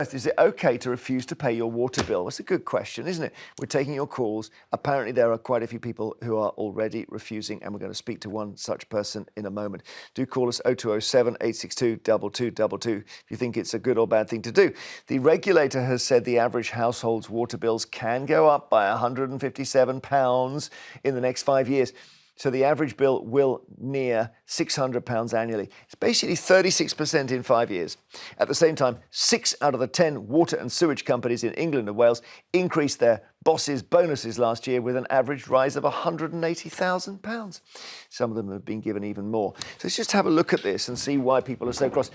Is it okay to refuse to pay your water bill? It's a good question, isn't it? We're taking your calls. Apparently, there are quite a few people who are already refusing, and we're going to speak to one such person in a moment. Do call us 0207 862 2222 if you think it's a good or bad thing to do. The regulator has said the average household's water bills can go up by £157 in the next 5 years. So the average bill will near £600 annually. It's basically 36% in 5 years. At the same time, 6 out of the 10 water and sewage companies in England and Wales increased their bosses' bonuses last year with an average rise of £180,000. Some of them have been given even more. So let's just have a look at this and see why people are so cross.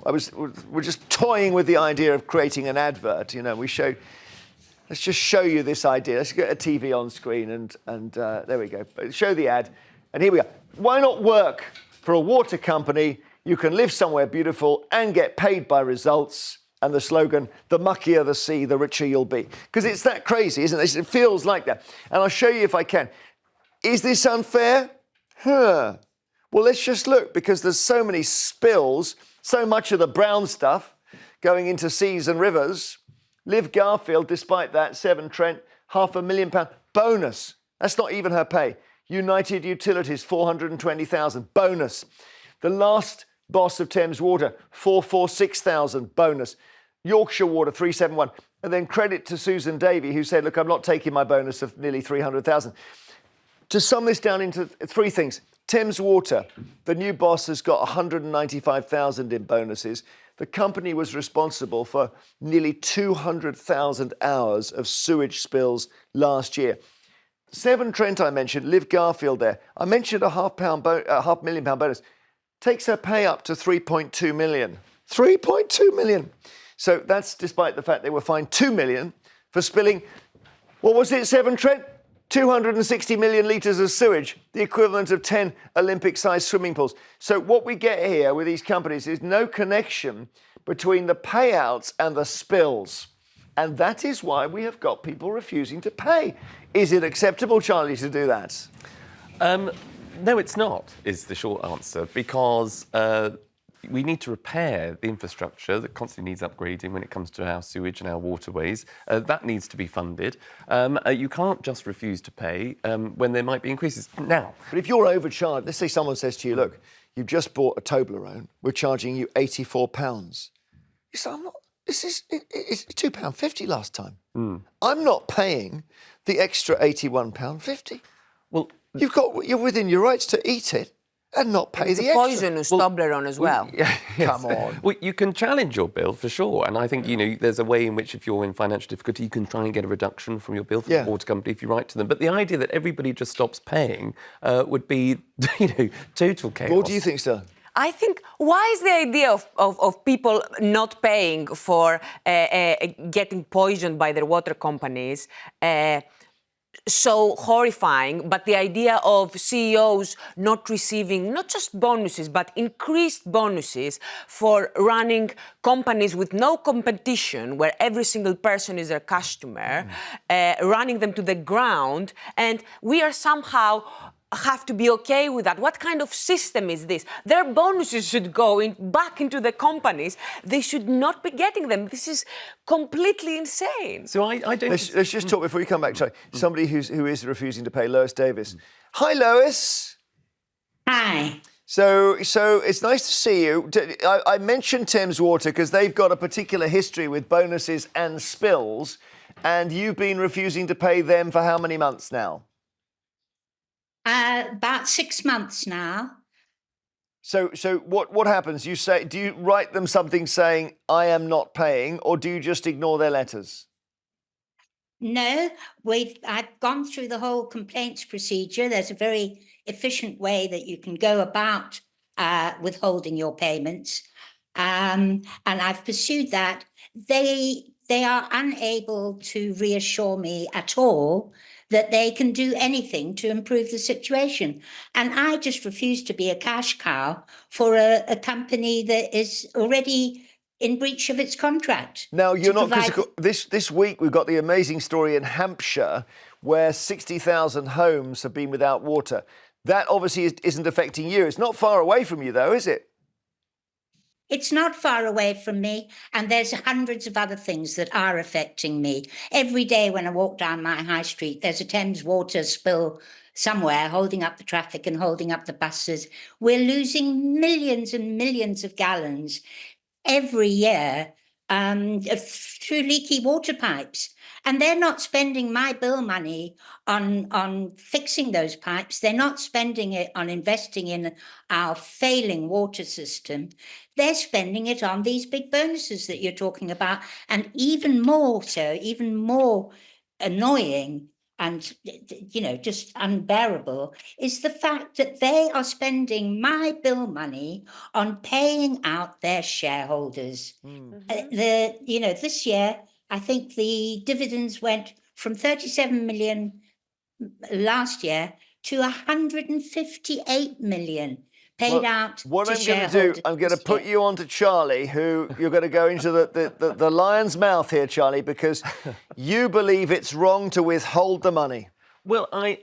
We're just toying with the idea of creating an advert. You know, let's just show you this idea. Let's get a TV on screen and there we go. Show the ad. And here we go. Why not work for a water company? You can live somewhere beautiful and get paid by results. And the slogan, the muckier the sea, the richer you'll be. Because it's that crazy, isn't it? It feels like that. And I'll show you if I can. Is this unfair? Well, let's just look, because there's so many spills, so much of the brown stuff going into seas and rivers. Liv Garfield, despite that, Severn Trent, £500,000 bonus. That's not even her pay. United Utilities, £420,000 bonus. The last boss of Thames Water, £446,000 bonus. Yorkshire Water, 371. And then credit to Susan Davey, who said, look, I'm not taking my bonus of nearly 300,000. To sum this down into three things. Thames Water, the new boss has got 195,000 in bonuses. The company was responsible for nearly 200,000 hours of sewage spills last year. Severn Trent, I mentioned, Liv Garfield there. I mentioned a £500,000 bonus. Takes her pay up to 3.2 million. 3.2 million. So that's despite the fact they were fined 2 million for spilling, what was it, Severn Trent? 260 million litres of sewage, the equivalent of 10 Olympic-sized swimming pools. So what we get here with these companies is no connection between the payouts and the spills. And that is why we have got people refusing to pay. Is it acceptable, Charlie, to do that? No, it's not, is the short answer, because we need to repair the infrastructure that constantly needs upgrading when it comes to our sewage and our waterways. That needs to be funded. You can't just refuse to pay when there might be increases. Now, but if you're overcharged, let's say someone says to you, look, you've just bought a Toblerone, we're charging you £84. You say, it's £2.50 last time. I'm not paying the extra £81.50. Well, you're within your rights to eat it and not pay the extra. Poisonous Toblerone as well. Yes. Come on. Well, you can challenge your bill for sure, and I think there's a way in which, if you're in financial difficulty, you can try and get a reduction from your bill from the water company if you write to them. But the idea that everybody just stops paying would be, total chaos. What do you think, Stella? I think, why is the idea of people not paying for getting poisoned by their water companies so horrifying, but the idea of CEOs not receiving not just bonuses, but increased bonuses for running companies with no competition, where every single person is their customer, running them to the ground, and we are somehow have to be okay with that. What kind of system is this? Their bonuses should go back into the companies. They should not be getting them. This is completely insane. So I don't... Let's just talk before you come back, Charlie. Somebody who is refusing to pay, Lois Davis. Hi, Lois. Hi. So it's nice to see you. I mentioned Thames Water because they've got a particular history with bonuses and spills, and you've been refusing to pay them for how many months now? About 6 months now. So what happens? Do you write them something saying, I am not paying, or do you just ignore their letters? No, I've gone through the whole complaints procedure. There's a very efficient way that you can go about withholding your payments. And I've pursued that. They are unable to reassure me at all that they can do anything to improve the situation. And I just refuse to be a cash cow for a company that is already in breach of its contract. Now, you're not critical. This week, we've got the amazing story in Hampshire where 60,000 homes have been without water. That obviously isn't affecting you. It's not far away from you, though, is it? It's not far away from me, and there's hundreds of other things that are affecting me. Every day when I walk down my high street, there's a Thames water spill somewhere holding up the traffic and holding up the buses. We're losing millions and millions of gallons every year through leaky water pipes. And they're not spending my bill money on fixing those pipes. They're not spending it on investing in our failing water system. They're spending it on these big bonuses that you're talking about. And even more so, even more annoying and, you know, just unbearable is the fact that they are spending my bill money on paying out their shareholders. This year, I think the dividends went from 37 million last year to 158 million paid out What to I'm going to shareholders. do, I'm going to this put year. you on to Charlie, who you're going to go into the lion's mouth here, Charlie, because you believe it's wrong to withhold the money. Well, I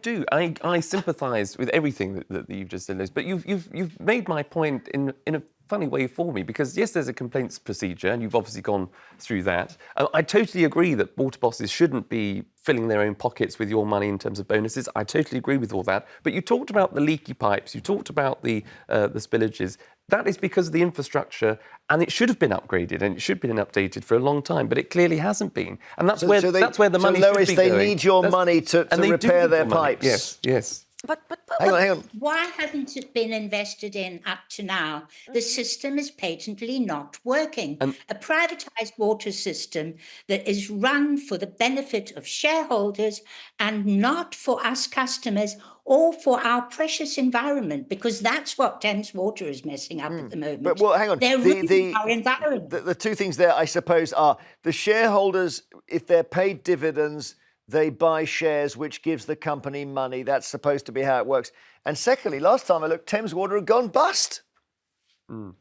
do. I sympathise with everything that you've just said, Liz. But you've made my point in a funny way for me, because yes, there's a complaints procedure, and you've obviously gone through that. I totally agree that water bosses shouldn't be filling their own pockets with your money in terms of bonuses. I totally agree with all that. But you talked about the leaky pipes. You talked about the spillages. That is because of the infrastructure, and it should have been upgraded and it should have been updated for a long time, but it clearly hasn't been. And that's where the money Lois, should be they going. need your money to and they do repair need their your money. pipes. Yes, yes. But Hang on. Why hasn't it been invested in up to now? The system is patently not working. A privatised water system that is run for the benefit of shareholders and not for us customers or for our precious environment, because that's what Thames Water is messing up at the moment. But, well, hang on. They're ruining our environment. The two things there, I suppose, are the shareholders, if they're paid dividends, they buy shares, which gives the company money. That's supposed to be how it works. And secondly, last time I looked, Thames Water had gone bust.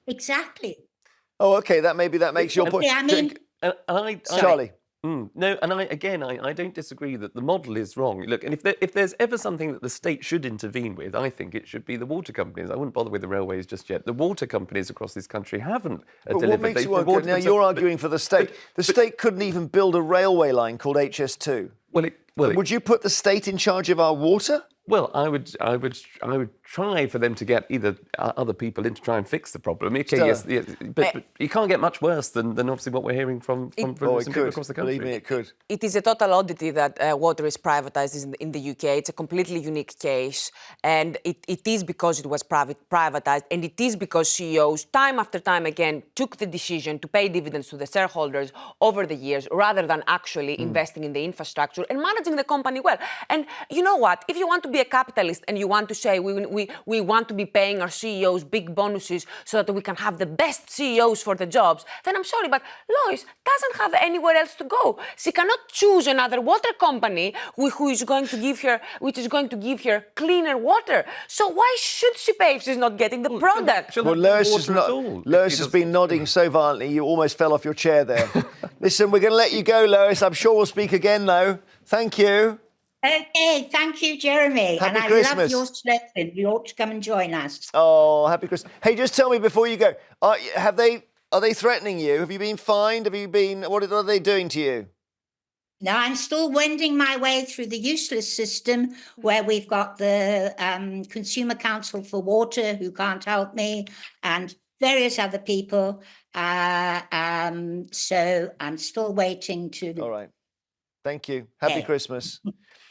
Exactly. Oh, OK, that makes your point. Yeah, I mean, Charlie. No, and I don't disagree that the model is wrong. Look, and if there's ever something that the state should intervene with, I think it should be the water companies. I wouldn't bother with the railways just yet. The water companies across this country haven't delivered. What makes you okay? Now you're arguing for the state. The state couldn't even build a railway line called HS2. Would you put the state in charge of our water? Well, I would try for them to get either other people in to try and fix the problem. Okay, yes, but you can't get much worse than obviously what we're hearing from some people across the country. Believe me, it could. It is a total oddity that water is privatised in the UK. It's a completely unique case, and it is because it was privatised, and it is because CEOs, time after time again, took the decision to pay dividends to the shareholders over the years, rather than actually investing in the infrastructure and managing the company well. And you know what? If you want to be a capitalist and you want to say we want to be paying our CEOs big bonuses so that we can have the best CEOs for the jobs, then I'm sorry, but Lois doesn't have anywhere else to go. She cannot choose another water company which is going to give her cleaner water. So why should she pay if she's not getting the product? Well, Lois has been nodding so violently you almost fell off your chair there. Listen, we're going to let you go, Lois. I'm sure we'll speak again, though. Thank you. Okay, thank you, Jeremy. Happy and Christmas. I love your slogan. You ought to come and join us. Oh, happy Christmas. Hey, just tell me before you go, are they threatening you? Have you been fined? What are they doing to you? No, I'm still wending my way through the useless system where we've got the Consumer Council for Water who can't help me and various other people. So I'm still waiting to... All right. Thank you. Happy Christmas.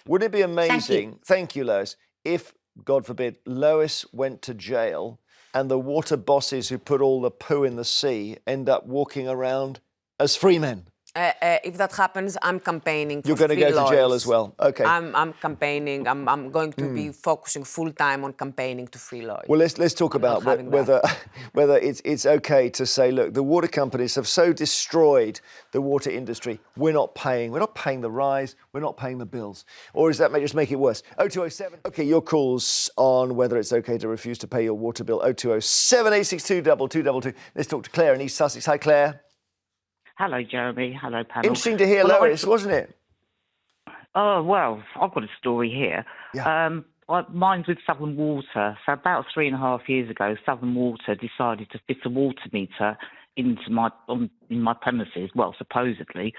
Wouldn't it be amazing, thank you, Lois, if, God forbid, Lois went to jail and the water bosses who put all the poo in the sea end up walking around as free men? If that happens, I'm campaigning for You're going to go to jail as well. Okay. I'm campaigning. I'm going to be focusing full time on campaigning to free Lloyd. Well, let's talk about whether it's okay to say, look, the water companies have so destroyed the water industry. We're not paying the rise. We're not paying the bills. Or does that just make it worse? 0207. Okay, your calls on whether it's okay to refuse to pay your water bill. 0207 862 2222. Let's talk to Claire in East Sussex. Hi, Claire. Hello, Jeremy. Hello, panel. Interesting to hear Lois, wasn't it? Oh, well, I've got a story here. Yeah. mine's with Southern Water. So about 3.5 years ago, Southern Water decided to fit a water meter into in my premises. Well, supposedly,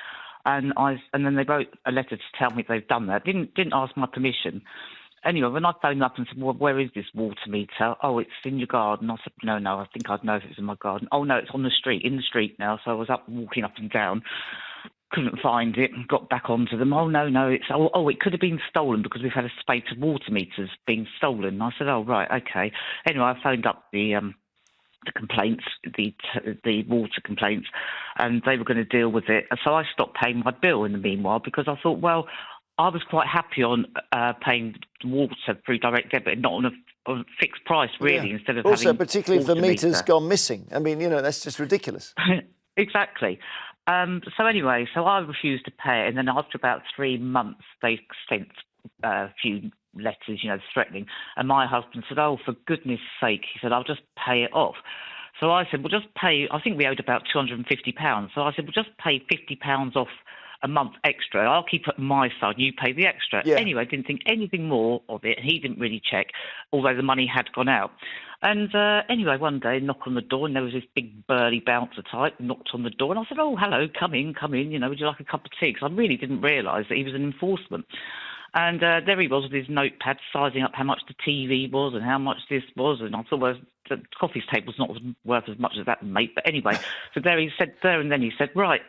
and then they wrote a letter to tell me they've done that. Didn't ask my permission. Anyway, when I phoned up and said, well, where is this water meter? Oh, it's in your garden. I said, no, I think I'd know if it's in my garden. Oh, no, it's on the street, in the street now. So I was walking up and down, couldn't find it, and got back onto them. Oh, no, it could have been stolen because we've had a spate of water meters being stolen. And I said, oh, right, okay. Anyway, I phoned up the complaints, the water complaints, and they were going to deal with it. And so I stopped paying my bill in the meanwhile because I thought, well, I was quite happy on paying water through direct debit, not on a fixed price, really, instead of also, having particularly if the meter's gone missing. I mean, that's just ridiculous. Exactly. So anyway, I refused to pay it, and then after about 3 months, they sent a few letters, threatening. And my husband said, "Oh, for goodness' sake," he said, "I'll just pay it off." So I said, "Well, just pay." I think we owed about £250. So I said, "Well, just pay £50 off a month extra. I'll keep it on my side. You pay the extra." Yeah. Anyway, didn't think anything more of it. He didn't really check, although the money had gone out. And anyway, one day, knock on the door, and there was this big burly bouncer type knocked on the door, and I said, "Oh, hello, come in. Would you like a cup of tea?" Because I really didn't realise that he was an enforcement. And there he was with his notepad, sizing up how much the TV was and how much this was. And I thought, well, the coffee table's not worth as much as that, mate. But anyway, so there and then he said, "Right,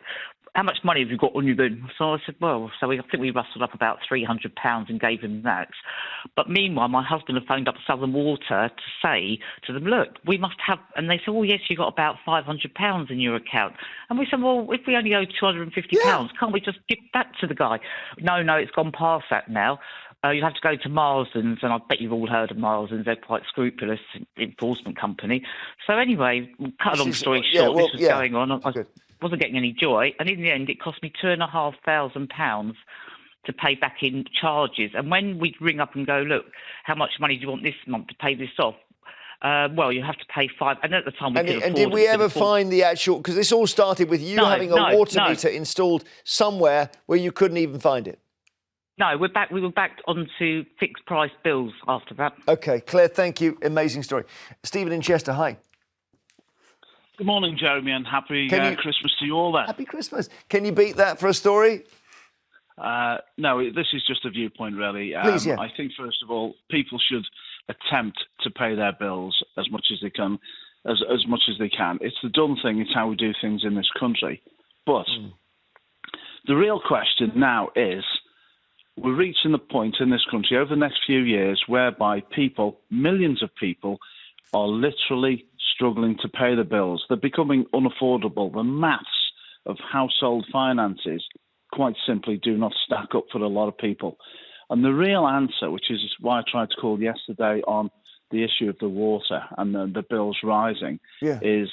how much money have you got on you then?" So I said, well, I think we rustled up about £300 and gave him that. But meanwhile, my husband had phoned up Southern Water to say to them, "Look, we must have," and they said, "Oh, yes, you got about £500 in your account." And we said, "Well, if we only owe £250, can't we just give that to the guy?" No, it's gone past that now. You have to go to Marsden's, and I bet you've all heard of Marsden's. They're quite scrupulous enforcement company. So anyway, cut a long story short, this was going on. I wasn't getting any joy, and in the end, it cost me £2,500 to pay back in charges. And when we'd ring up and go, "Look, how much money do you want this month to pay this off?" Well, you have to pay £5. And at the time, we could afford it. And did we ever find the actual? Because this all started with you having a water meter installed somewhere where you couldn't even find it. No, we were back onto fixed price bills after that. OK, Claire, thank you. Amazing story. Stephen in Chester, hi. Good morning, Jeremy, and happy Christmas to you all there. Happy Christmas. Can you beat that for a story? No, this is just a viewpoint, really. Please, yeah. I think, first of all, people should attempt to pay their bills as much as they can, as much as they can. It's the done thing. It's how we do things in this country. But the real question now is, we're reaching the point in this country over the next few years whereby people, millions of people, are literally struggling to pay the bills. They're becoming unaffordable. The maths of household finances, quite simply, do not stack up for a lot of people. And the real answer, which is why I tried to call yesterday on the issue of the water and the bills rising, is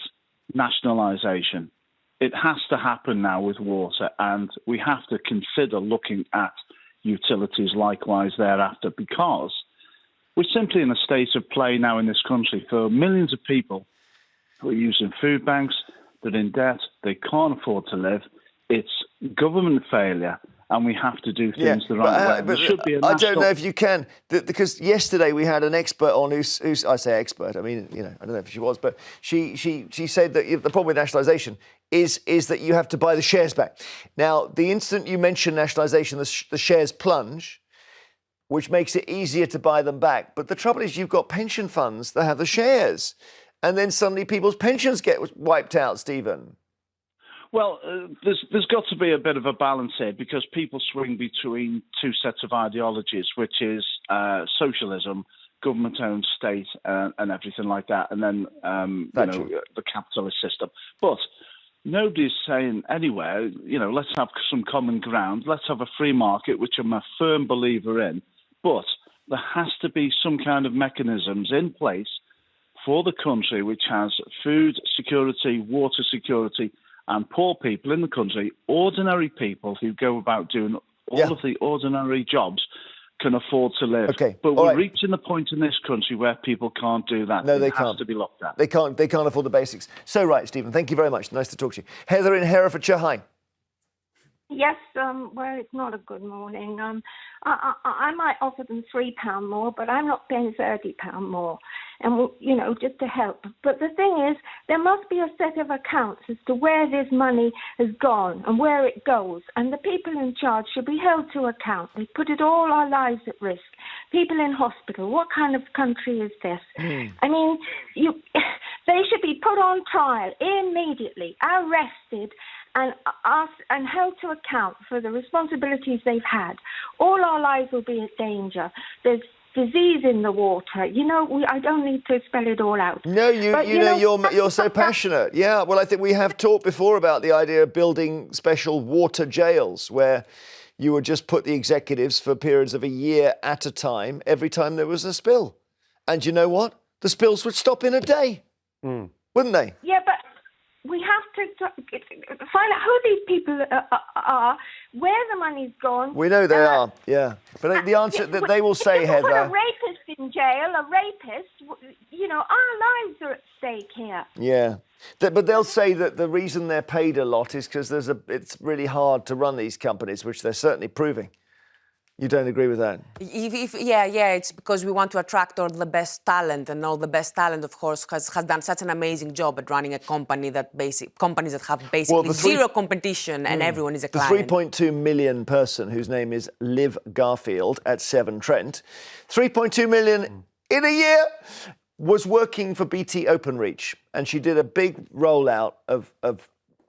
nationalisation. It has to happen now with water, and we have to consider looking at utilities likewise thereafter, because we're simply in a state of play now in this country for millions of people who are using food banks, they're in debt, they can't afford to live. It's government failure, and we have to do things the right way. There should be a I don't know if you can, because yesterday we had an expert on who's I say expert, I mean, I don't know if she was, but she said that the problem with nationalisation is that you have to buy the shares back. Now, the instant you mention nationalisation, the shares plunge, which makes it easier to buy them back. But the trouble is you've got pension funds that have the shares, and then suddenly people's pensions get wiped out, Stephen. Well, there's got to be a bit of a balance here, because people swing between two sets of ideologies, which is socialism, government-owned state, and everything like that, and then the capitalist system. But nobody's saying anywhere, let's have some common ground, let's have a free market, which I'm a firm believer in. But there has to be some kind of mechanisms in place for the country which has food security, water security, and poor people in the country, ordinary people who go about doing all of the ordinary jobs, can afford to live. Okay. But we're reaching the point in this country where people can't do that. No, they can't. It has can't. to be looked at. They can't afford the basics. So right, Stephen, thank you very much. Nice to talk to you. Heather in Herefordshire, hi. Yes, well, it's not a good morning. I might offer them £3 more, but I'm not paying £30 more, and you know, just to help. But the thing is, there must be a set of accounts as to where this money has gone and where it goes, and the people in charge should be held to account. They put it all our lives at risk. People in hospital. What kind of country is this? I mean, they should be put on trial immediately, arrested, and asked and held to account for the responsibilities they've had. All our lives will be in danger. There's disease in the water. You know, I don't need to spell it all out. No, you're so passionate. Yeah, well, I think we have talked before about the idea of building special water jails where you would just put the executives for periods of a year at a time every time there was a spill. And you know what? The spills would stop in a day, wouldn't they? Yeah, but we have to find out who these people are, where the money's gone. We know they are, yeah. But the answer that they will say, if you Heather... put a rapist in jail, a rapist, you know, our lives are at stake here. Yeah. But they'll say that the reason they're paid a lot is because it's really hard to run these companies, which they're certainly proving. You don't agree with that? Yeah, it's because we want to attract all the best talent, and all the best talent, of course, has done such an amazing job at running a company companies that have basically zero competition and everyone is a client. The 3.2 million person whose name is Liv Garfield at Severn Trent, 3.2 million in a year, was working for BT Openreach, and she did a big rollout of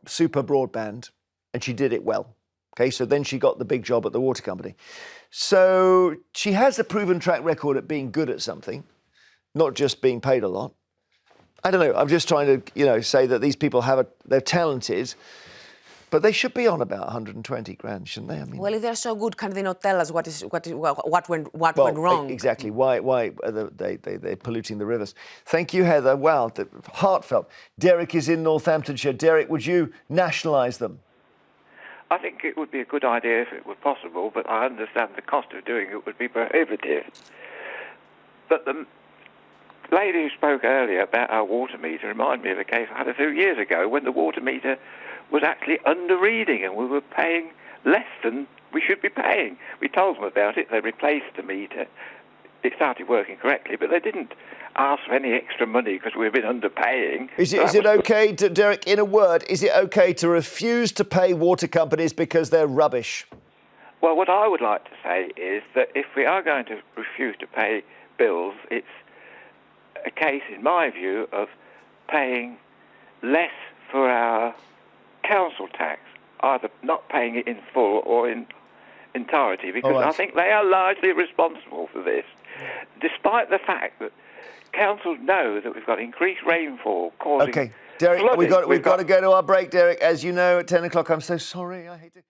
super broadband, and she did it well. Okay, so then she got the big job at the water company. So she has a proven track record at being good at something, not just being paid a lot. I don't know. I'm just trying to, say that these people they're talented, but they should be on about 120 grand, shouldn't they? I mean, well, if they're so good, can they not tell us what went wrong? Exactly. Why are they're polluting the rivers? Thank you, Heather. Wow, heartfelt. Derek is in Northamptonshire. Derek, would you nationalise them? I think it would be a good idea if it were possible, but I understand the cost of doing it would be prohibitive. But the lady who spoke earlier about our water meter reminded me of a case I had a few years ago when the water meter was actually under-reading and we were paying less than we should be paying. We told them about it, they replaced the meter. It started working correctly, but they didn't ask for any extra money because we've been underpaying. Is it okay, Derek, in a word, is it okay to refuse to pay water companies because they're rubbish? Well, what I would like to say is that if we are going to refuse to pay bills, it's a case, in my view, of paying less for our council tax, either not paying it in full or in entirety, because I think they are largely responsible for this, despite the fact that councils know that we've got increased rainfall causing... Okay, Derek, flooding. we've got to go to our break, Derek. As you know, at 10 o'clock, I'm so sorry. I hate to...